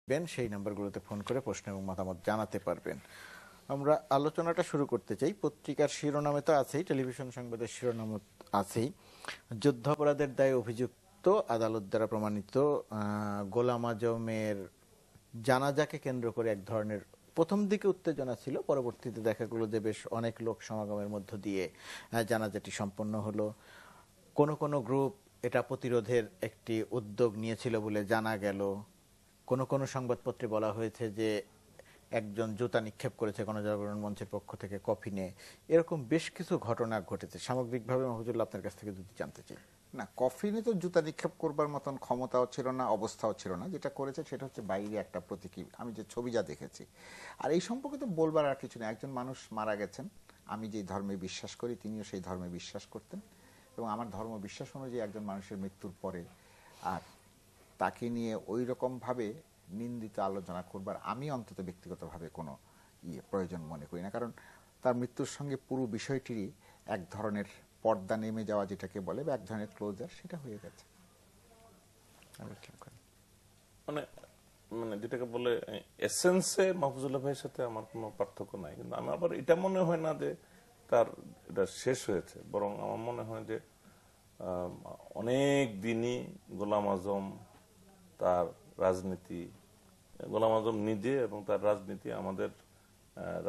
সেই নাম্বারগুলোতে ফোন করে প্রশ্ন এবং মতামত জানাতে পারবেন। আমরা আলোচনাটা শুরু করতে চাই। পত্রিকার শিরোনামে তো আছেই, টেলিভিশন সংবাদের শিরোনাম আছেই, যুদ্ধাপরাধের দায়ে অভিযুক্ত আদালত দ্বারা প্রমাণিত গোলাম আজমের জানাজাকে কেন্দ্র করে এক ধরনের প্রথম দিকে উত্তেজনা ছিল, পরবর্তীতে দেখা গেল যে বেশ অনেক লোক সমাগমের মধ্য দিয়ে জানাজাটি সম্পন্ন হলো। কোনো কোনো গ্রুপ এটা প্রতিরোধের একটি উদ্যোগ নিয়েছিল বলে জানা গেল। কোনো কোনো সংবাদপত্রে বলা হয়েছে যে একজন জুতা নিক্ষেপ করেছে গণজাগরণ মঞ্চের পক্ষ থেকে কফিনে। এরকম বেশ কিছু ঘটনা ঘটেছে। সামগ্রিকভাবে মাহফুজুল্লাহ আপনার কাছ থেকে যদি জানতে চাই। না, কফিনে তো জুতা নিক্ষেপ করবার মতন ক্ষমতাও ছিল না, অবস্থাও ছিল না। যেটা করেছে সেটা হচ্ছে বাইরে একটা প্রতীকী, আমি যে ছবি যা দেখেছি। আর এই সম্পর্কে তো বলবার আর কিছু নেই। একজন মানুষ মারা গেছেন, আমি যে ধর্মে বিশ্বাস করি তিনিও সেই ধর্মে বিশ্বাস করতেন, এবং আমার ধর্ম বিশ্বাস অনুযায়ী একজন মানুষের মৃত্যুর পরে আর তাকে নিয়ে ওই রকমভাবে নিন্দিত আলোচনা করবার আমি অন্তত ব্যক্তিগতভাবে কোনো প্রয়োজন মনে করি না। কারণ তার মৃত্যুর সঙ্গে পুরো বিষয়টিরই এক ধরনের পর্দা নেমে যাওয়া, যেটাকে বলে, বা এক ধরনের ক্লোজার, সেটা হয়ে গেছে। মানে মানে যেটাকে বলে এসেন্সে মাহফুজুল্লাহ ভাইয়ের সাথে আমার কোনো পার্থক্য নাই, কিন্তু আমার আবার এটা মনে হয় না যে তার এটা শেষ হয়েছে। বরং আমার মনে হয় যে অনেক দিনই গোলাম আজম, তার রাজনীতি, গোলাম আজম নিজে এবং তার রাজনীতি আমাদের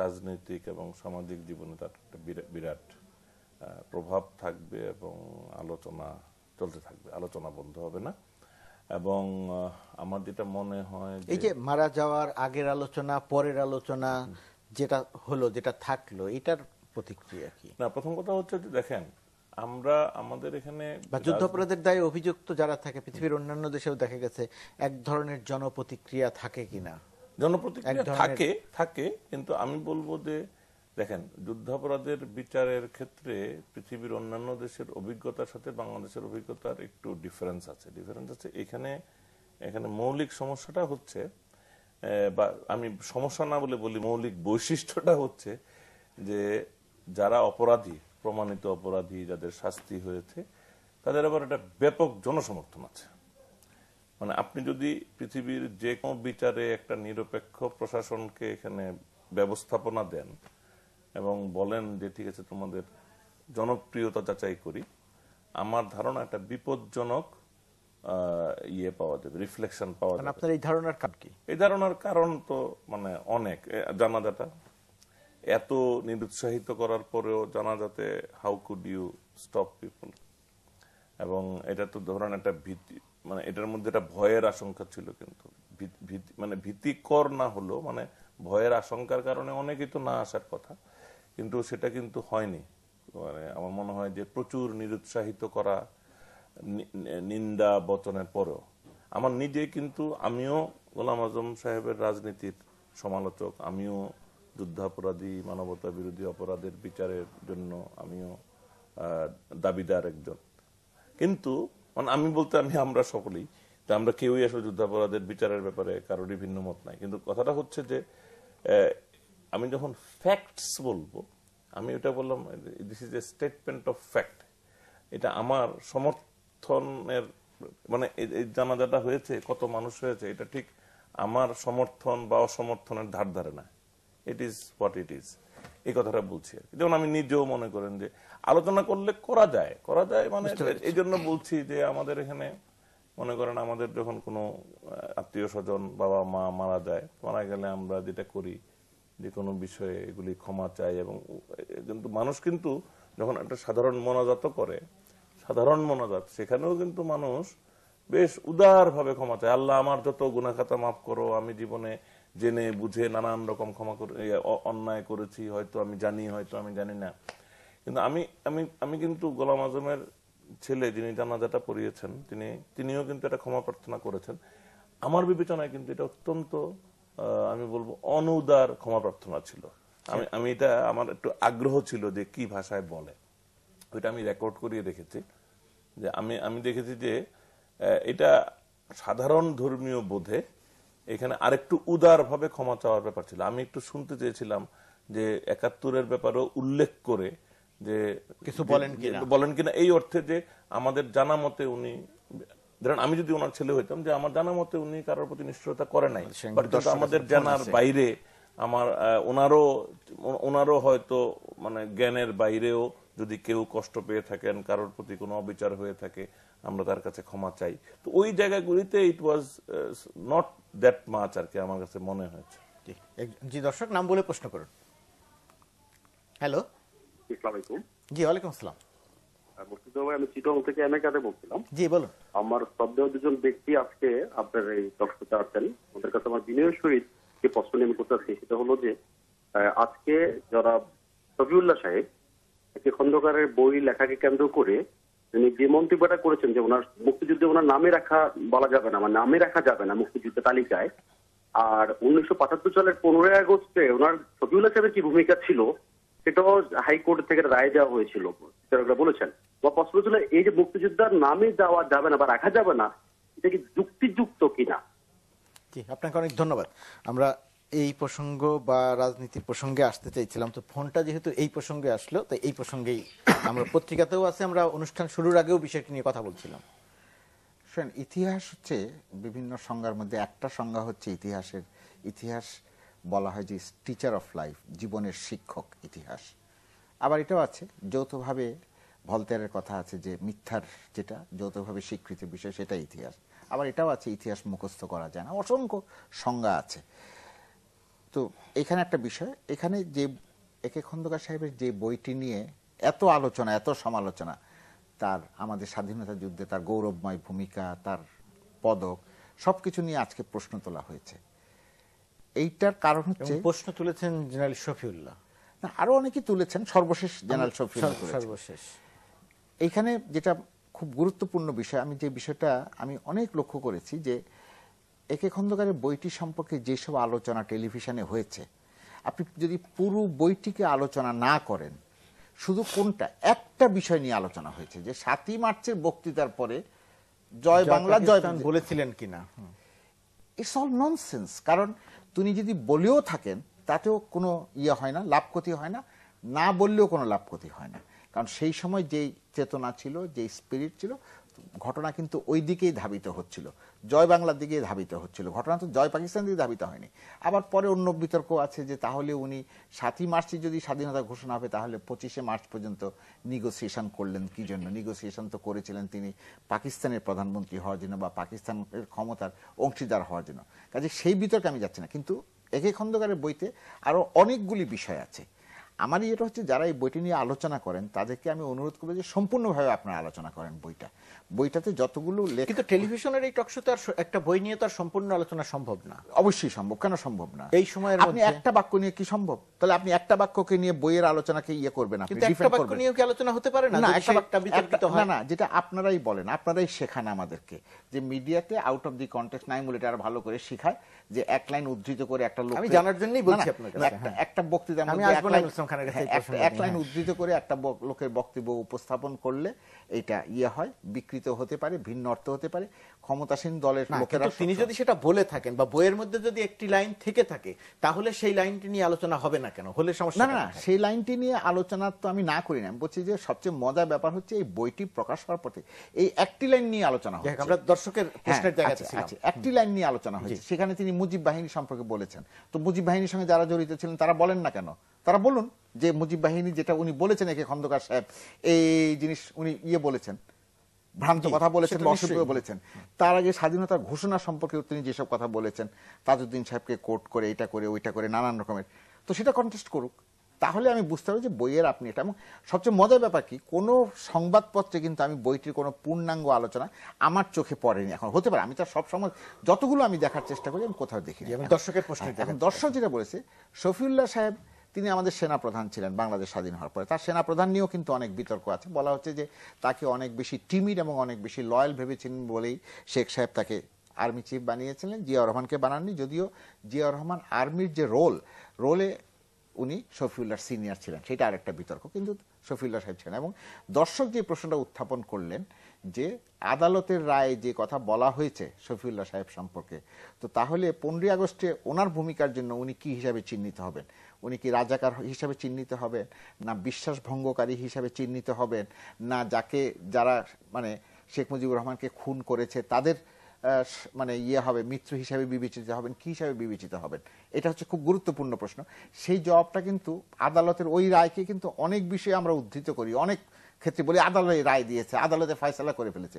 রাজনৈতিক এবং সামাজিক জীবনে তার একটা বিরাট প্রভাব থাকবে এবং আলোচনা চলতে থাকবে, আলোচনা বন্ধ হবে না। এবং আমার যেটা মনে হয় এই যে মারা যাওয়ার আগের আলোচনা, পরের আলোচনা, যেটা হলো, যেটা থাকলো, এটার প্রতিক্রিয়া কি? না, প্রথম কথা হচ্ছে যে দেখেন, আমরা আমাদের এখানে যুদ্ধাপরাধের দায়ে অভিযুক্ত যারা থাকে, পৃথিবীর অন্যান্য দেশেও দেখা গেছে, এক ধরনের জনপ্রতিক্রিয়া থাকে কিনা? জনপ্রতিক্রিয়া থাকে, কিন্তু আমি বলবো যে দেখেন, যুদ্ধাপরাধের বিচারের ক্ষেত্রে পৃথিবীর অন্যান্য দেশের অভিজ্ঞতার সাথে বাংলাদেশের অভিজ্ঞতার একটু ডিফারেন্স আছে। এখানে মৌলিক সমস্যাটা হচ্ছে, বা আমি সমস্যা না বলে বলি, মৌলিক বৈশিষ্ট্যটা হচ্ছে যে যারা অপরাধী, প্রমাণিত অপরাধী, যাদের শাস্তি হয়েছে, তাদের আবার একটা ব্যাপক জনসমর্থন আছে। মানে আপনি যদি পৃথিবীর যে কোনো বিচারে একটা নিরপেক্ষ প্রশাসনকে এখানে ব্যবস্থাপনা দেন এবং বলেন যে ঠিক আছে তোমাদের জনপ্রিয়তা যাচাই করি, আমার ধারণা একটা বিপজ্জনক পাওয়া যাবে, রিফ্লেকশন পাওয়া যাবে। আপনার এই ধারণার কারণ কি? এই ধারণার কারণ তো মানে অনেক। জানাজাটা এত নিরুৎসাহিত করার পরেও জানাজাতে how could you stop people, এবং এটা তো ধরেন একটা ভীতি, মানে এটার মধ্যে একটা ভয়ের আশঙ্কা ছিল, কিন্তু মানে ভীতিকর না হলো, মানে ভয়ের আশঙ্কার কারণে অনেকেই তো না আসার কথা, কিন্তু সেটা কিন্তু হয়নি। মানে আমার মনে হয় যে প্রচুর নিরুৎসাহিত করা, নিন্দা বচনের পরেও আমার নিজে কিন্তু, আমিও গোলাম আজম সাহেবের রাজনীতির সমালোচক, আমিও যুদ্ধাপরাধী, মানবতা বিরোধী অপরাধের বিচারের জন্য আমিও দাবিদার একজন। কিন্তু মানে আমি বলতে আমরা সকলেই, আমরা কেউই আসলে যুদ্ধাপরাধের বিচারের ব্যাপারে কারোরই ভিন্ন মত নাই। কিন্তু কথাটা হচ্ছে যে আমি যখন ফ্যাক্টস বলবো, আমি এটা বললাম this is a statement of fact, এটা আমার সমর্থনের, মানে এই জানাজাটা হয়েছে, কত মানুষ হয়েছে, এটা ঠিক আমার সমর্থন বা অসমর্থনের ধার ধারে না। It is what it is, এই কথাটা বলছি আর কি। যেমন আমি নিজেও মনে করেন যে আলোচনা করলে করা যায়, মানে এই জন্য বলছি যে আমাদের এখানে মনে করেন আমাদের যখন কোনো আত্মীয় স্বজন, বাবা মা মারা যায়, মারা গেলে আমরা যেটা করি যে কোনো বিষয়ে এগুলি ক্ষমা চাই। এবং কিন্তু মানুষ কিন্তু যখন একটা সাধারণ মোনাজাত করে, সাধারণ মোনাজাত, সেখানেও কিন্তু মানুষ বেশ উদার ভাবে ক্ষমা চায়। আল্লাহ আমার যত গুনাহ খাতা মাফ করো, আমি জীবনে জেনে বুঝে নানান রকম ক্ষমা করে অন্যায় করেছি, হয়তো আমি জানি, হয়তো আমি জানি না। কিন্তু আমি কিন্তু গোলাম আজমের ছেলে যিনি জানাজাটা পড়িয়েছেন, তিনিও কিন্তু এটা ক্ষমা প্রার্থনা করেছেন। আমার বিবেচনায় কিন্তু এটা অত্যন্ত, আমি বলবো, অনুদার ক্ষমা প্রার্থনা ছিল। আমি এটা, আমার একটু আগ্রহ ছিল যে কি ভাষায় বলে, ওইটা আমি রেকর্ড করিয়ে দেখেছি। যে আমি দেখেছি যে এটা সাধারণ ধর্মীয় বোধে এখানে আরেকটু উদার ভাবে ক্ষমা চাওয়ার ব্যাপার ছিল। আমি একটু শুনতে চেয়েছিলাম যে ৭১-এর ব্যাপারেও উল্লেখ করে যে কিছু বলেন কিনা, এই অর্থে যে আমাদের জানা মতে উনি ধরেন আমি যদি ওনার ছেলে হইতাম, যে আমার জানা মতে উনি কারোর প্রতি নিষ্ঠুরতা করে নাই, সঙ্গে বাট কিন্তু আমাদের জানার বাইরে আমার ওনারও হয়তো মানে জ্ঞানের বাইরেও যদি কেউ কষ্ট পেয়ে থাকেন, কারোর প্রতি কোনো অবিচার হয়ে থাকে, আমরা তার কাছে ক্ষমা চাই। তো ওই জায়গাগুলিতে ইট ওয়াজ নট দ্যাট মাচ আর কি, আমার কাছে মনে হয়েছে। জি দর্শক, নাম বলে প্রশ্ন করুন। হ্যালো, আসসালামু আলাইকুম। জি ওয়ালাইকুম আসসালাম। মুর্শিদ ভাই, আমি চিটং থেকে এমএকাতে বলছিলাম। জি বলুন। আমার শ্রদ্ধেয় দুজন ব্যক্তি আজকে আপনার এই টকশোতে আছেন, ওদের কাছে আমার বিনয়ের সহিত যে প্রশ্ন আমি করতে চাচ্ছি সেটা হলো যে আজকে যারা শফিউল্লাহ সাহেব একটি খন্দকারের বই লেখাকে কেন্দ্র করে তিনি যে মন্তব্যটা করেছেন যে ওনার মুক্তিযুদ্ধে ওনার নামে রাখা বলা যাবে না, মানে নামে রাখা যাবে না মুক্তিযুদ্ধের তালিকায়, আর 1975 সালের 15 আগস্টে ওনার শফিউল্লাহ সাহেবের কি ভূমিকা ছিল সেটাও হাইকোর্ট থেকে রায় দেওয়া হয়েছিল, বলেছেন। বা প্রশ্ন ছিল এই যে মুক্তিযোদ্ধার নামে যাওয়া যাবে না বা রাখা যাবে না, এটা কি যুক্তিযুক্ত কিনা? জি, আপনাকে অনেক ধন্যবাদ। আমরা এই প্রসঙ্গ বা রাজনীতির প্রসঙ্গে আসতে চাইছিলাম, তো ফোনটা যেহেতু এই প্রসঙ্গে আসলো, তাই এই প্রসঙ্গেই আমরা পত্রিকাতেও আছে, আমরা অনুষ্ঠান শুরুর আগেও বিষয়টি নিয়ে কথা বলছিলাম। শোনেন, ইতিহাস হচ্ছে বিভিন্ন সংজ্ঞার মধ্যে একটা সংজ্ঞা হচ্ছে ইতিহাস বলা হয় যে টিচার অফ লাইফ, জীবনের শিক্ষক ইতিহাস। আবার এটাও আছে যৌথভাবে, ভলতেয়ারের কথা আছে যে মিথ্যার যেটা যৌথভাবে স্বীকৃত বিষয় সেটা ইতিহাস। আবার এটাও আছে ইতিহাস মুখস্থ করা যায় না, অসংখ্য সংজ্ঞা আছে। তো এখানে একটা বিষয়, এখানে যে একে খন্দকার সাহেবের যে বইটি নিয়ে এত আলোচনা, এত সমালোচনা, তার আমাদের স্বাধীনতা যুদ্ধে তার গৌরবময় ভূমিকা, তার পদক, সবকিছু নিয়ে আজকে প্রশ্ন তোলা হয়েছে। এইটার কারণ হচ্ছে প্রশ্ন তুলেছেন জেনারেল শফিউল্লাহ, না, আরো অনেকেই তুলেছেন, সর্বশেষ জেনারেল শফিউল্লাহ তুলেছেন। সর্বশেষ এইখানে যেটা খুব গুরুত্বপূর্ণ বিষয়, আমি যে বিষয়টা আমি অনেক লক্ষ্য করেছি যে একে খন্দকারের বইটি সম্পর্কে যেসব আলোচনা টেলিভিশনে হয়েছে, আপনি যদি পুরো বইটিকে আলোচনা না করেন, শুধু কোনটা একটা বিষয় নিয়ে আলোচনা হয়েছে যে 7ই মার্চের বক্তৃতার পরে জয় বাংলা জয় বলেছিলেন কিনা, ইটস অল ননসেন্স। কারণ তিনি যদি বলেও থাকেন তাতেও কোনো ইয়ে হয় না, লাভ ক্ষতি হয় না, না বললেও কোনো লাভ ক্ষতি হয় না। কারণ সেই সময় যেই চেতনা ছিল, যেই স্পিরিট ছিল, ঘটনা কিন্তু ওই দিকেই ধাবিত হচ্ছিল, জয় বাংলার দিকেই ধাবিত হচ্ছিল, ঘটনা তো জয় পাকিস্তান দিকে ধাবিত হয়নি। আবার পরে অন্য বিতর্ক আছে যে তাহলে উনি 7ই মার্চে যদি স্বাধীনতা ঘোষণা হবে তাহলে 25শে মার্চ পর্যন্ত নিগোসিয়েশন করলেন কি জন্য? নিগোসিয়েশন তো করেছিলেন তিনি পাকিস্তানের প্রধানমন্ত্রী হওয়ার জন্য বা পাকিস্তানের ক্ষমতার অংশীদার হওয়ার জন্য। কাজে সেই বিতর্কে আমি যাচ্ছি না, কিন্তু একে খন্দকারের বইতে আরো অনেকগুলি বিষয় আছে। আমার এটা হচ্ছে যারা এই বইটি নিয়ে আলোচনা করেন তাদেরকে আমি অনুরোধ করবো যে সম্পূর্ণভাবে আপনারা আলোচনা করেন বইটাতে যতগুলো লেখা। কিন্তু টেলিভিশনের এই টকশোতে আর একটা বই নিয়ে তো আর সম্পূর্ণ আলোচনা সম্ভব না। অবশ্যই সম্ভব, কেন সম্ভব না? এই সময়ের আপনি মধ্যে একটা বাক্য নিয়ে কি সম্ভব? তাহলে আপনি একটা বাক্যকে নিয়ে বইয়ের আলোচনাকে ইয়ে করবেন, আপনি কিন্তু একটা ডিফেন্ড বাক্য করবেন। নিয়েও কি আলোচনা হতে পারে না? না, যদি একটা বিতর্কিত হয়। না, যেটা আপনারাই বলেন, আপনারাই শেখান আমাদেরকে যে মিডিয়াতে আউট অফ দি কনটেক্সট নাই বলে এটা আরো ভালো করে শেখায় যে এক লাইন উদ্ধৃত করে একটা লোক, আমি জানার জন্যই বলছি আপনার কাছে। একটা বক্তৃতা আমি আসবো না ইসলাম খানের কাছে এই প্রসঙ্গে। এক লাইন উদ্ধৃত করে একটা লোকের বক্তব্য উপস্থাপন করলে এটা ইয়ে হয়, বিকৃত হতে পারে, ভিন্ন অর্থ হতে পারে। ক্ষমতাসীন দলের লোকেরা, তিনি যদি সেটা বলে থাকেন বা বইয়ের মধ্যে যদি একটি লাইন থেকে থাকে তাহলে সেই লাইনটি নিয়ে আলোচনা হবে না কেন? হলে সমস্যা না, সেই লাইনটি নিয়ে আলোচনা তো আমি না করি না। আমি বলছি যে সবচেয়ে মজার ব্যাপার হচ্ছে এই বইটি প্রকাশ হওয়ার পথে এই একটি লাইন নিয়ে আলোচনা হচ্ছে। আমরা দর্শকের প্রশ্নের জায়গাতে ছিলাম, একটি লাইন নিয়ে আলোচনা হয়েছে, সেখানে তিনি মুজিব বাহিনী সম্পর্কে বলেছেন। তো মুজিব বাহিনীর সঙ্গে যারা জড়িত ছিলেন তারা বলেন না কেন? তারা বলুন যে মুজিব বাহিনী যেটা উনি বলেছেন, একে খন্দকার সাহেব এই জিনিস উনি বলেছেন, ভ্রান্ত কথা বলেছেন, অসভ্য বলেছেন। তার আগে স্বাধীনতার ঘোষণা সম্পর্কে তিনি যেসব কথা বলেছেন, তাজউদ্দিন সাহেবকে কোট করে, এটা করে, ওইটা করে, নানান রকমের, তো সেটা কন্টেস্ট করুক, তাহলে আমি বুঝতে পারবো যে বইয়ের আপনি এটা। এবং সবচেয়ে মজার ব্যাপার কি, কোনো সংবাদপত্রে কিন্তু আমি বইটির কোনো পূর্ণাঙ্গ আলোচনা আমার চোখে পড়েনি। এখন হতে পারে, আমি তার সবসময় যতগুলো আমি দেখার চেষ্টা করি আমি কোথাও দেখি। দর্শকের প্রশ্ন, এখন দর্শক যেটা বলেছে, শফিউল্লাহ সাহেব তিনি আমাদের সেনাপ্রধান ছিলেন বাংলাদেশ স্বাধীন হওয়ার পরে। তার সেনাপ্রধান নিয়েও কিন্তু অনেক বিতর্ক আছে। বলা হচ্ছে যে তাকে অনেক বেশি টিমিড এবং অনেক বেশি লয়াল ভেবেছিলেন বলেই শেখ সাহেব তাকে আর্মি চিফ বানিয়েছিলেন, জিয়াউর রহমানকে বানাননি। যদিও জিয়াউর রহমান আর্মির যে রোলে উনি শফিউল্লাহ সিনিয়র ছিলেন, সেটা আরেকটা বিতর্ক, কিন্তু শফিউল্লাহ সাহেব ছিলেন। এবং দর্শক যে প্রশ্নটা উত্থাপন করলেন যে আদালতের রায়ে যে কথা বলা হয়েছে শফিউল্লাহ সাহেব সম্পর্কে, তো তাহলে 15 আগস্টে ওনার ভূমিকার জন্য উনি কি হিসাবে চিহ্নিত হবেন? উনি কি রাজাকার হিসাবে চিহ্নিত হবেন, না বিশ্বাস ভঙ্গকারী হিসাবে চিহ্নিত হবেন, না যারা মানে শেখ মুজিবুর রহমানকে খুন করেছে তাদের মানে ইয়ে হবে, মৃত্যু হিসাবে বিবেচিত হবেন, কি হিসাবে বিবেচিত হবেন, এটা হচ্ছে খুব গুরুত্বপূর্ণ প্রশ্ন। সেই জবাবটা কিন্তু আদালতের ওই রায়কে কিন্তু অনেক বিষয়ে আমরা উদ্ধৃত করি, অনেক ক্ষেত্রে বলি আদালত রায় দিয়েছে, আদালতে ফয়সালা করে ফেলেছে।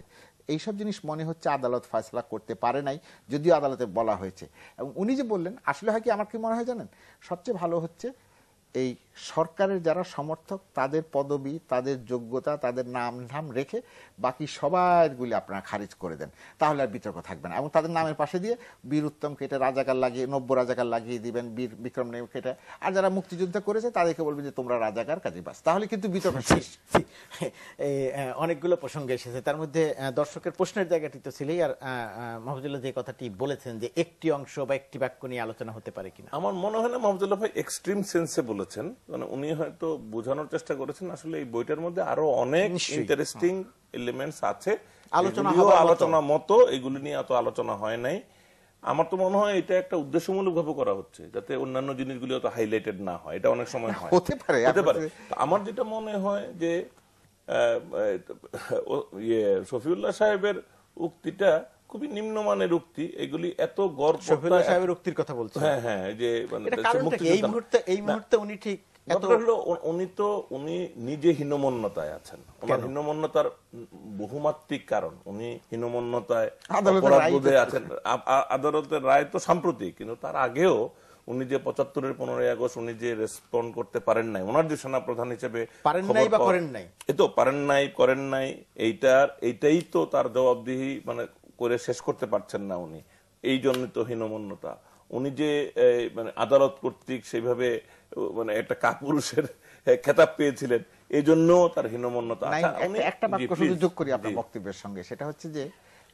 এইসব জিনিস মনে হচ্ছে আদালত ফয়সালা করতে পারে নাই, যদিও আদালতে বলা হয়েছে। এবং উনি যে বললেন, আসলে হয় কি, আমার কি মনে হয় জানেন, সবচেয়ে ভালো হচ্ছে এই সরকারের যারা সমর্থক তাদের পদবি, তাদের যোগ্যতা, তাদের নাম রেখে বাকি সবাইগুলি আপনারা খারিজ করে দেন, তাহলে আর বিতর্ক থাকবে না। এবং তাদের নামের পাশে দিয়ে বীর উত্তম কেটে রাজাকার লাগিয়ে, নব্য রাজাকার লাগিয়ে দিবেন, বীর বিক্রম নেম কেটে, আর যারা মুক্তিযুদ্ধ করেছে তাদেরকে বলবেন যে তোমরা রাজাকার, কাজী বাস, তাহলে কিন্তু বিতর্ক শেষ। অনেকগুলো প্রসঙ্গ এসেছে, তার মধ্যে দর্শকের প্রশ্নের জায়গাটি তো ছিলই। আর মাহফুজুল্লাহ যে কথাটি বলেছেন যে একটি অংশ বা একটি বাক্য নিয়ে আলোচনা হতে পারে কিনা, আমার মনে হয় না মাহফুজুল্লাহ ভাই এক্সট্রিম সেন্সে বলেছেন। মানে উনি হয়তো বোঝানোর চেষ্টা করেছেন আসলে এই বইটার মধ্যে আরো অনেক ইন্টারেস্টিং এলিমেন্টস আছে, আলোচনা মতো এগুলি নিয়ে এত আলোচনা হয় নাই। আমার তো মনে হয় এটা একটা উদ্দেশ্যমূলক ভাবে করা হচ্ছে, যাতে অন্যান্য জিনিসগুলি অত হাইলাইটেড না হয়। এটা অনেক সময় হয়, হতে পারে। আমার যেটা মনে হয় যে শফিউল্লাহ সাহেবের উক্তিটা খুবই নিম্নমানের উক্তি। এগুলি এত গর্ব, শফিউল্লাহ সাহেবের উক্তির কথা বলছেন। হ্যাঁ হ্যাঁ, যে এই মুহূর্তে উনি ঠিক উনি নিজে হীনমন্যতায় আছেন। ওনার হীনমন্যতার বহুমাত্রিক কারণ, উনি হীনমন্যতায় অপরাধবোধে আছেন। আদালতের রায় তো সাম্প্রতিক, কিন্তু তার আগেও উনি যে 75-এর 15ই আগস্ট উনি যে রেসপন্ড করতে পারেন নাই, ওনার যে সেনাপ্রধান হিসেবে করেন নাই, এইটাই তো তার জবাবদিহি মানে করে শেষ করতে পারছেন না উনি, এই জন্য তো হীনমন্যতা। উনি যে মানে আদালত কর্তৃক সেইভাবে মানে একটা কাপুরুষের খেতাব পেয়েছিলেন, এই জন্য তার হীনমন্যতা। একটা বাক্য শুধু যোগ করি আপনার বক্তব্যের সঙ্গে, সেটা হচ্ছে যে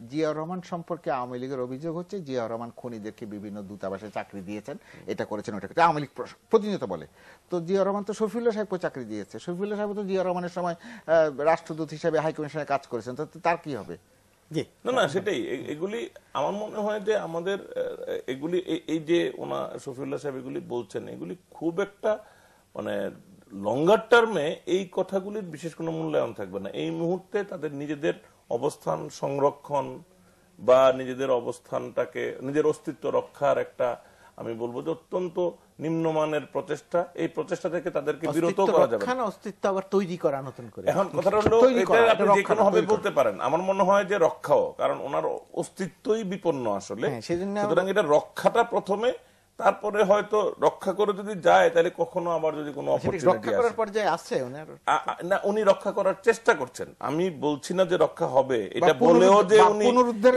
জিয়াউর রহমান সম্পর্কে আওয়ামী লীগের অভিযোগ হচ্ছে জিয়াউর রহমান খুনিদেরকে বিভিন্ন দূতাবাসে চাকরি দিয়েছেন, এটা করেছেন, ওটা করেছেন, আওয়ামী লীগ প্রতিনিয়ত বলে। তো জিয়াউর রহমান তো শফিউল্লাহ সাহেবকে চাকরি দিয়েছে, শফিউল্লাহ সাহেব তো জিয়াউর রহমানের সময় রাষ্ট্রদূত হিসেবে হাইকমিশনে কাজ করেছেন, তো তার কি হবে? না সেটাই, এগুলি আমার মনে হয় যে আমাদের এগুলি এই যে শফিউল্লাহ সাহেব এগুলি বলছেন, এগুলি খুব একটা মানে লঙ্গার টার্মে এই কথাগুলির বিশেষ কোনো মূল্যায়ন থাকবে না। এই মুহূর্তে তাদের নিজেদের অবস্থান সংরক্ষণ বা নিজেদের অবস্থানটাকে, নিজের অস্তিত্ব রক্ষার একটা, আমি বলবো যে অত্যন্ত নিম্নমানের প্রচেষ্টা। এই প্রচেষ্টা থেকে তাদেরকে বিরত করা যাবে না, অস্তিত্ব আবার তৈরি করা নতুন করে। এখন কথাটা হলো আপনি যে কোনো ভাবে বলতে পারেন, আমার মনে হয় যে রক্ষাও, কারণ ওনার অস্তিত্বই বিপন্ন আসলে। সুতরাং এটা রক্ষাটা প্রথমে, তারপরে হয়তো রক্ষা করে যদি যায় তাহলে কখনো আবার যদি কোনো অপরচুনিটি আসে না, উনি রক্ষা করার চেষ্টা করছেন। আমি বলছি না যে রক্ষা হবে, এটা বললেও যে উনি,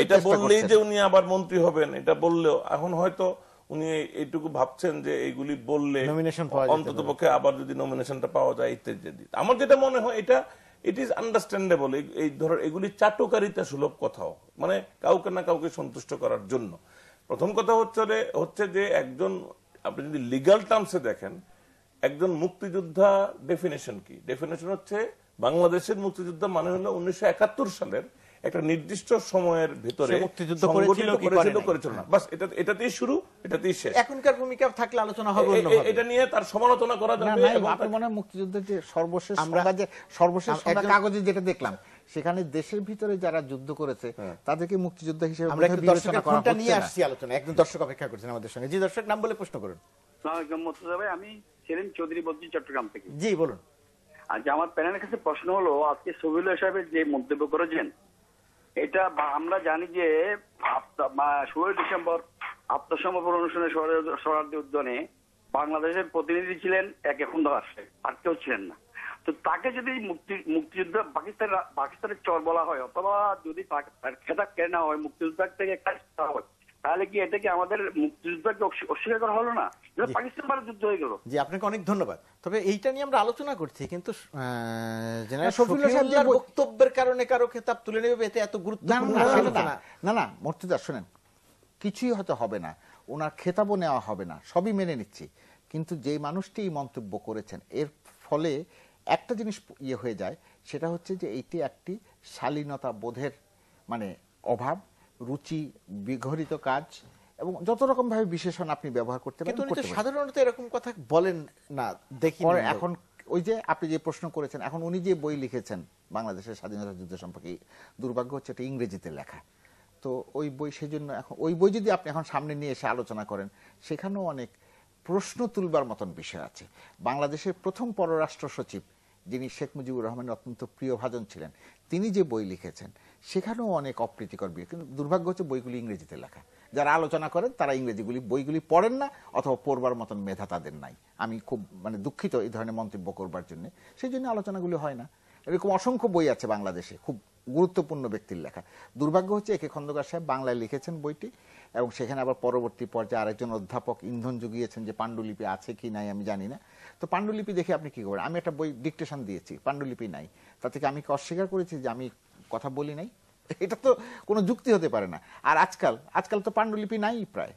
এটা বললেই যে উনি আবার মন্ত্রী হবেন, এটা বললেও এখন হয়তো উনি এইটুকু ভাবছেন যে এইগুলি বললে অন্তত পক্ষে আবার যদি নমিনেশনটা পাওয়া যায় ইত্যাদি। আমার যেটা মনে হয় এটা ইট ইজ আন্ডারস্ট্যান্ডেবল। এই ধরো এগুলি চাটুকারিতা সুলভ কথাও, মানে কাউকে না কাউকে সন্তুষ্ট করার জন্য। প্রথম কথা হচ্ছে যে একজন, আপনি যদি লিগ্যাল টার্মসে দেখেন, একজন মুক্তিযোদ্ধা ডেফিনেশন কি? ডেফিনেশন হচ্ছে বাংলাদেশের মুক্তিযোদ্ধা মানে হলো 1971 সালের একটা নির্দিষ্ট সময়ের ভিতরে মুক্তিযুদ্ধ করেছিল না, বাস এটাতেই শুরু, এটাতেই শেষ। এখনকার ভূমিকা থাকলে আলোচনা হবে, এটা নিয়ে তার সমালোচনা করা যাবে। আপনি মনে হয় মুক্তিযুদ্ধের যে সর্বশেষ কাগজে যেটা দেখলাম, সেখানে দেশের ভিতরে যারা যুদ্ধ করেছে তাদেরকে মুক্তিযোদ্ধা হিসেবে বিবেচনা করা হচ্ছে না। নিয়ে আসছি আলোচনা, একজন দর্শক অপেক্ষা করছেন আমাদের সঙ্গে। জি দর্শক, নাম বলে প্রশ্ন করুন। আসসালামু আলাইকুম মুর্তজা ভাই, আমি সেলিম চৌধুরী বলছি চট্টগ্রাম থেকে। জি বলুন। আজ আমার প্যানেলের কাছে প্রশ্ন হলো, আজকে শফিউল্লাহ সাহেবের যে মন্তব্য করেছেন, এটা আমরা জানি যে 16 ডিসেম্বর আত্মসমর্পণ অনুষ্ঠানে শরণার্থী উদ্যানে বাংলাদেশের প্রতিনিধি ছিলেন এক খন্দকার, আর কেউ ছিলেন না। তো তাকে যদি মুক্তিযুদ্ধ পাকিস্তানের চর বলা হয়, অথবা যদি খেতাব কেড়ে নেওয়া হয়, মুক্তিযুদ্ধ থেকে করা হয়, তাহলে কি এটাকে আমাদের মুক্তিযুদ্ধকে অস্বীকার করা হলো না? পাকিস্তান ভারত যুদ্ধ হয়ে গেল। জি, আপনাকে অনেক ধন্যবাদ। তবে এইটা নিয়ে আমরা আলোচনা করছি, কিন্তু শফিউল্লাহর বক্তব্যের কারণে কারো খেতাব তুলে নেবে, এতে এত গুরুত্বপূর্ণ না। মুর্তজা শুনেন, কিছুই হয়তো হবে না, ওনার খেতাবও নেওয়া হবে না, সবই মেনে নিচ্ছি। কিন্তু যে মানুষটি এই মন্তব্য করেছেন, এর ফলে একটা জিনিস ইয়ে হয়ে যায়, সেটা হচ্ছে যে এইটি একটি শালীনতা বোধের মানে অভাব, রুচি বিঘরিত কাজ, এবং যত রকম ভাবে বিশেষণ আপনি ব্যবহার করতে পারেন। সাধারণত এরকম কথা বলেন না দেখি। এখন ওই যে আপনি যে প্রশ্ন করেছেন, এখন উনি যে বই লিখেছেন বাংলাদেশের স্বাধীনতা যুদ্ধ সম্পর্কে, দুর্ভাগ্য হচ্ছে এটা ইংরেজিতে লেখা। তো ওই বই সেই জন্য এখন ওই বই যদি আপনি এখন সামনে নিয়ে এসে আলোচনা করেন, সেখানেও অনেক প্রশ্ন তুলবার মতন বিষয় আছে। বাংলাদেশের প্রথম পররাষ্ট্র সচিব, যিনি শেখ মুজিবুর রহমানের অত্যন্ত প্রিয়ভাজন ছিলেন, তিনি যে বই লিখেছেন সেখানেও অনেক অপ্রীতিকর বিষয়, কিন্তু দুর্ভাগ্য হচ্ছে বইগুলি ইংরেজিতে লেখা। যারা আলোচনা করেন তারা বইগুলি পড়েন না, অথবা পড়বার মতন মেধা তাদের নাই। আমি খুব দুঃখিত এই ধরনের মন্তব্য করবার জন্য, সেই জন্য আলোচনাগুলি হয় না। এরকম অসংখ্য বই আছে বাংলাদেশে খুব গুরুত্বপূর্ণ ব্যক্তির লেখা। দুর্ভাগ্য হচ্ছে একে খন্দকার সাহেব বাংলায় লিখেছেন বইটি, এবং সেখানে আবার পরবর্তী পর্যায়ে আরেকজন অধ্যাপক ইন্ধন জুগিয়েছেন যে পাণ্ডুলিপি আছে কি নাই আমি জানি না। তো পাণ্ডুলিপি দেখে আপনি কি করবেন? আমি একটা বই ডিকটেশন দিয়েছি, পাণ্ডুলিপি নাই, তা থেকে আমি কি অস্বীকার করেছি যে আমি কথা বলি নাই? এটা তো কোনো যুক্তি হতে পারে না। আর আজকাল তো পাণ্ডুলিপি নাই প্রায়।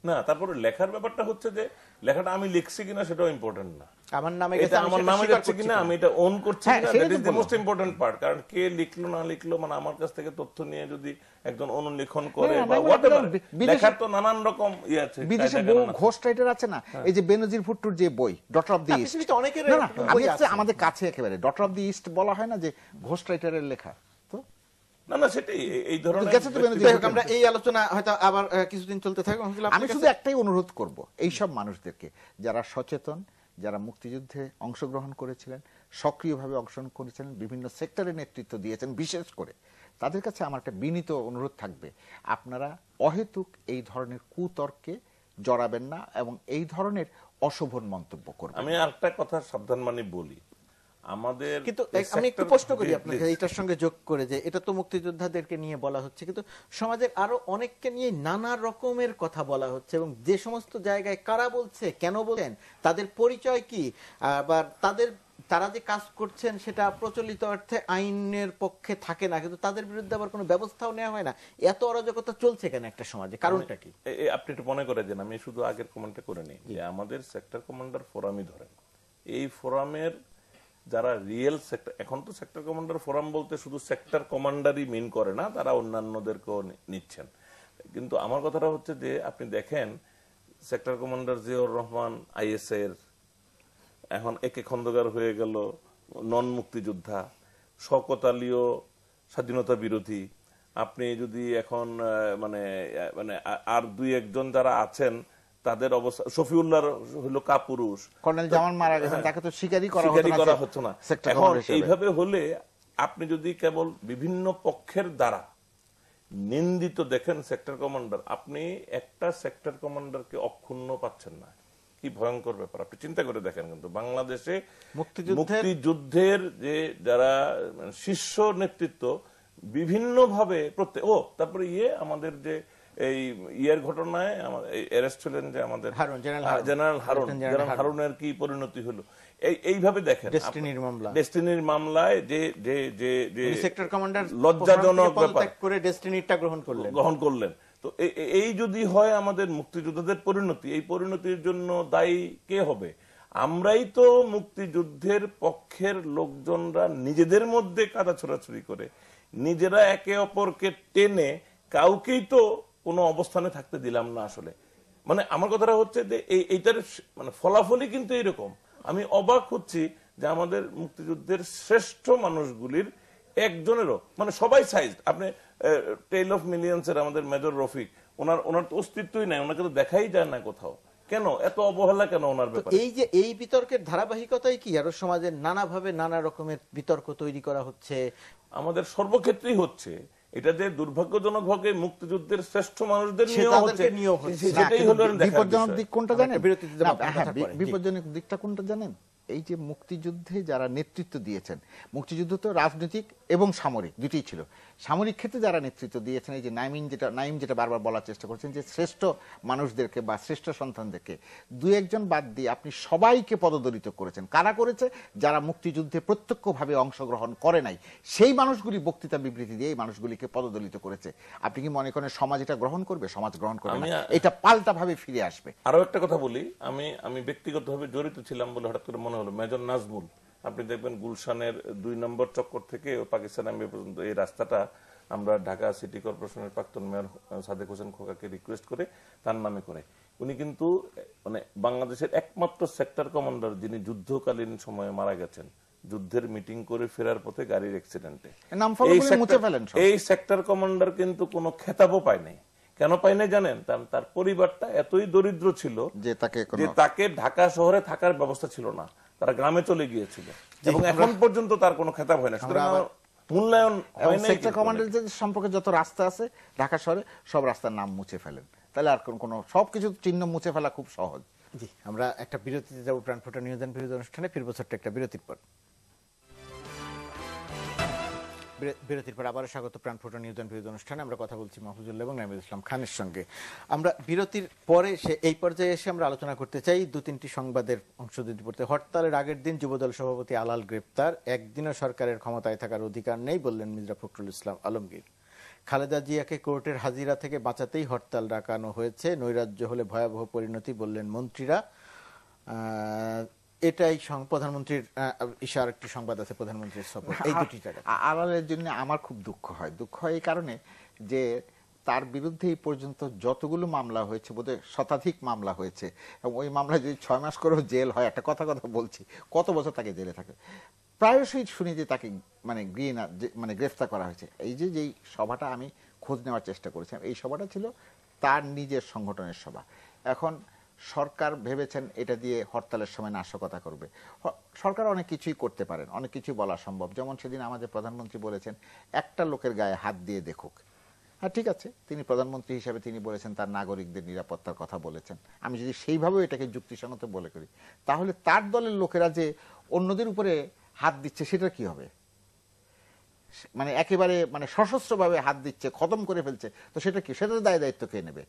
না, তারপরে লেখার ব্যাপারটা হচ্ছে যে লেখাটা আমি লিখছি কিনা সেটাও ইম্পর্টেন্ট না, আমার নামে এটা আমার নামে যাচ্ছে কিনা, আমি এটা ওন করছি হ্যাঁ, কিনা, সেটাই দ্যাট তো ইজ দ্য বললাম। Most important part. কারণ কে লিখলো না লিখলো, আমার কাছ থেকে তথ্য নিয়ে যদি একজন অনুলিখন করে না, বা না, হোয়াটএভার, বিদেশে- লেখার তো নানান রকম আছে, বিদেশে কায়দা বহু কানুন আছে। ঘোস্ট রাইটার আছে না, এই যে বেনজির ভুট্টোর যে বই ডক্টর অফ দি না, ইস্ট, পৃথিবীতে অনেকের না, না, বই আমি আছে। আমাদের কাছে একেবারে ডক্টর অফ দি ইস্ট বলা হয় না যে ঘোস্ট রাইটারের লেখা? তো না সেটাই এই ধরনের গেছে তো বেনজির যাই হোক, আমরা এই আলোচনা হয়তো আবার কিছুদিন চলতে থাকবে। আমি শুধু একটাই অনুরোধ করব এই সব মানুষদেরকে, যারা সচেতন, যারা মুক্তিযুদ্ধে অংশগ্রহণ করেছিলেন, সক্রিয়ভাবে অংশগ্রহণ করেছিলেন, বিভিন্ন সেক্টরে নেতৃত্ব দিয়েছেন, বিশেষ করে তাদের কাছে আমার একটা বিনীত অনুরোধ থাকবে, আপনারা অহেতুক এই ধরনের কুতর্কে জড়াবেন না এবং এই ধরনের অশোভন মন্তব্য করবেন। আমি আরেকটা কথা সাবধান বলি, আমাদের কিন্তু এই আমি একটু sector- প্রশ্ন করি জি, আপনাকে please। এটার সঙ্গে যোগ করে, যে এটা তো মুক্তিযোদ্ধাদেরকে নিয়ে বলা হচ্ছে, কিন্তু সমাজের আরো অনেককে নিয়ে নানা রকমের কথা বলা হচ্ছে, এবং যে সমস্ত জায়গায় কারা বলছে, কেন বলেন, তাদের পরিচয় কি, আবার তারা যে কাজ করছেন সেটা প্রচলিত অর্থে আইনের পক্ষে থাকে না, কিন্তু তাদের বিরুদ্ধে আবার কোনো ব্যবস্থাও নেওয়া হয় না। এত অরাজকতা চলছে কেন একটা সমাজে? কারণটা কি? আপনি একটু মনে করে দেন, আমি শুধু আগের কমেন্টটা করে নিই যে আমাদের সেক্টর কমান্ডার ফোরামই ধরেন, এই ফোরামের যারা রিয়েল সেক্টর, এখন তো সেক্টর কমান্ডার ফোরাম বলতে শুধু সেক্টর কমান্ডারই মিন করে না, তারা অন্যান্যদেরকেও নিচ্ছেন। কিন্তু আমার কথাটা হচ্ছে যে আপনি দেখেন sector commander Ziaur Rahman is এর, এখন একে খন্দকার হয়ে গেল নন মুক্তিযোদ্ধা, শওকত আলীও স্বাধীনতা বিরোধী। আপনি যদি এখন মানে আর দুই একজন যারা আছেন তাদের অবস্থা, শফিউল্লাহর হলো কাপুরুষ, কর্নেল জামান মারা গেছেন, তাকে তো স্বীকারই করা হতো না। সেক্টর এখন কমান্ডার হিসেবে। এইভাবে হলে আপনি যদি কেবল বিভিন্ন পক্ষের দ্বারা নিন্দিত দেখেন সেক্টর কমান্ডার, আপনি একটা সেক্টর কমান্ডারকে অক্ষুণ্ণ পাচ্ছেন না। কি ভয়ঙ্কর ব্যাপার, আপনি চিন্তা করে দেখেন। কিন্তু বাংলাদেশে মুক্তিযুদ্ধের যে যারা শীর্ষ নেতৃত্ব বিভিন্নভাবে তারপরে আমাদের যে এই ঘটনায় অ্যারেস্ট হলেন যে আমাদের জেনারেল হারুনের কি পরিণতি হলো, এইভাবে দেখেন ডেস্টিনির মামলায় যে সেক্টর কমান্ডার লজ্জাজনক ব্যাপার করে ডেস্টিনিটা গ্রহণ করলেন। তো এই যদি হয় আমাদের মুক্তিযোদ্ধাদের পরিণতি, এই পরিণতির জন্য দায়ী কে হবে? আমরাই তো মুক্তিযুদ্ধের পক্ষের লোকজনরা নিজেদের মধ্যে কাদা ছোড়াছুড়ি করে নিজেরা একে অপরকে টেনে কাউকেই তো কোনো অবস্থানে থাকতে দিলাম না। আসলে আমার কথাটা হচ্ছে যে এইটার ফলাফলই কিন্তু এইরকম। আমি অবাক হচ্ছি যে আমাদের মুক্তিযুদ্ধের শ্রেষ্ঠ মানুষগুলির একজনেরও সবাই সাইজ, আপনি টেইল অফ মিলিয়ন্স এর আমাদের মেজর রফিক, ওনার তো অস্তিত্বই নাই, ওনাকে তো দেখাই যায় না কোথাও। কেন এত অবহেলা কেন ওনার ব্যাপারে? এই বিতর্কের ধারাবাহিকতাই কি আরো সমাজে নানাভাবে নানা রকমের বিতর্ক তৈরি করা হচ্ছে? আমাদের সর্বক্ষেত্রেই হচ্ছে। এটা যে দুর্ভাগ্যজনক ভাবে মুক্তিযুদ্ধের শ্রেষ্ঠ মানুষদের নিয়েও হচ্ছে, সেটাই হলো বিপজ্জনক দিক কোনটা জানেন? বিপজ্জনক দিকটা কোনটা জানেন? এই যে মুক্তিযুদ্ধে যারা নেতৃত্ব দিয়েছেন, মুক্তিযুদ্ধ তো রাজনৈতিক এবং সামরিক দুটোই ছিল। সামরিক ক্ষেত্রে যারা নেতৃত্ব দিয়েছেন, এই যে নাইম যেটা বারবার বলার চেষ্টা করছেন যে শ্রেষ্ঠ মানুষদেরকে বা শ্রেষ্ঠ সন্তানদেরকে দু একজন বাদ দিয়ে আপনি সবাইকে পদদলিত করেছেন। কারা করেছে? যারা মুক্তিযুদ্ধে প্রত্যক্ষভাবে অংশগ্রহণ করে নাই, সেই মানুষগুলি বক্তৃতা বিবৃতি দিয়ে এই মানুষগুলিকে পদদলিত করেছে। আপনি কি মনে করেন সমাজ এটা গ্রহণ করবে? সমাজ গ্রহণ করবে না, এটা পাল্টা ভাবে ফিরে আসবে। আরো একটা কথা বলি, আমি ব্যক্তিগতভাবে জড়িত ছিলাম বলে হঠাৎ করে মনে হলো, মেজর নাজমুল, আপনি দেখবেন গুলশানের 2 নম্বর চক্কর থেকে পাকিস্তান এমবি পর্যন্ত এই রাস্তাটা আমরা ঢাকা সিটি কর্পোরেশনের প্রাক্তন মেয়র সাদেক হোসেন খোকাকে রিকোয়েস্ট করে তার নামে করে। উনি কিন্তু মানে বাংলাদেশের একমাত্র সেক্টর কমান্ডার যিনি যুদ্ধকালীন সময়ে মারা গেছেন, যুদ্ধের মিটিং করে ফেরার পথে গাড়ির অ্যাক্সিডেন্টে। নাম ফলকগুলো মুছে ফেলেন সব। এই সেক্টর কমান্ডার কিন্তু কোনো খেতাবও পায় নাই। কেন পায় নাই জানেন? কারণ তার পরিবারটা এতই দরিদ্র ছিল যে তাকে ঢাকা শহরে থাকার ব্যবস্থা ছিল না, তারা গ্রামে চলে গিয়েছিল এবং এখন পর্যন্ত তার কোনো খেতাব হয় না। সুতরাং মূল্যায়ন হয় নাই। সেক্টর কমান্ডারদের সম্পর্কে যত রাস্তা আছে ঢাকা শহরে সব রাস্তার নাম মুছে ফেলেন, তাহলে আর কোনো সবকিছু চিহ্ন মুছে ফেলা খুব সহজ। জি, আমরা একটা বিরতিতে যাবো। প্রাণফোঁটা নিউজ বিরোধী অনুষ্ঠানে ফিরবো ছোট্ট একটা বিরতির পর। বিরতির পর আবারও স্বাগত প্রাণফোঁটা নিউজ বিরোধী অনুষ্ঠানে। আমরা কথা বলছি মাহফুজুল্লাহ এবং নামিদুল ইসলাম খানের সঙ্গে। আমরা বিরতির পরে এই পর্যায়ে এসে আমরা আলোচনা করতে চাই 2-3টি সংবাদের অংশ দিতে পড়তে। হরতালের আগের দিন যুবদল সভাপতি আলাল গ্রেপ্তার, একদিনও সরকারের ক্ষমতায় থাকার অধিকার নেই বললেন মির্জা ফখরুল ইসলাম আলমগীর। খালেদা জিয়াকে কোর্টের হাজিরা থেকে বাঁচাতেই হরতাল ডাকানো হয়েছে, নৈরাজ্য হলে ভয়াবহ পরিণতি বললেন মন্ত্রীরা। এটাই প্রধানমন্ত্রীর ইশার একটি সংবাদ আছে, প্রধানমন্ত্রীর সফর। এই দুটি জায়গা আলালের জন্য আমার খুব দুঃখ হয়। দুঃখ হয় এই কারণে যে তার বিরুদ্ধে এই পর্যন্ত যতগুলো মামলা হয়েছে, বোধহয় শতাধিক মামলা হয়েছে, এবং ওই মামলায় যদি 6 মাস করেও জেল হয়, একটা কথা বলছি, কত বছর তাকে জেলে থাকে। প্রায়শই শুনি যে তাকে মানে গ্রেফতার করা হয়েছে। এই যেই সভাটা আমি খোঁজ নেওয়ার চেষ্টা করেছিলাম, এই সভাটা ছিল তার নিজের সংগঠনের সভা। এখন সরকার ভেবেছেন এটা দিয়ে হরতালের সময় নাশকতা করবে। সরকার অনেক কিছুই করতে পারেন, অনেক কিছু বলা সম্ভব। যেমন সেদিন আমাদের প্রধানমন্ত্রী বলেছেন একটা লোকের গায়ে হাত দিয়ে দেখুক। হ্যাঁ, ঠিক আছে, তিনি প্রধানমন্ত্রী হিসেবে তিনি বলেছেন, তার নাগরিকদের নিরাপত্তার কথা বলেছেন। আমি যদি সেইভাবে এটাকে যুক্তিসঙ্গত বলে করি, তাহলে তার দলের লোকেরা যে অন্যদের উপরে হাত দিচ্ছে সেটা কি হবে? মানে একেবারে মানে সশস্ত্রভাবে হাত দিচ্ছে, খতম করে ফেলছে, তো সেটা কি? সেটার দায়িত্ব কে নেবে?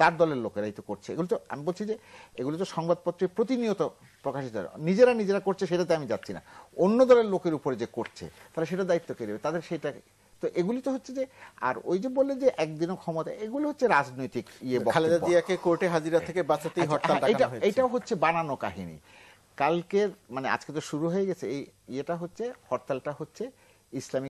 তার দলের লোকেরাই তো করছে। এগুলো তো আমি বলছি যে এগুলো তো সংবাদপত্রে প্রতিনিয়ত প্রকাশিত, নিজেরা করছে, সেটাতে আমি যাচ্ছি না। অন্য দলের লোকের উপরে যে করছে, তাহলে সেটা দায়িত্ব কে নেবে? তাদের সেটা তো এগুলি তো হচ্ছে যে, আর ওই যে বললে যে একদিনও ক্ষমতা, এগুলো হচ্ছে রাজনৈতিক খালেদা জিয়াকে কোর্টে হাজিরা থেকে বাঁচাতেই হরতাল ডাকানো হয়েছে। এটাও হচ্ছে বানানো কাহিনী। কালকে মানে আজকে তো শুরু হয়ে গেছে এই ইয়েটা, হচ্ছে হরতালটা হচ্ছে ইসলামিক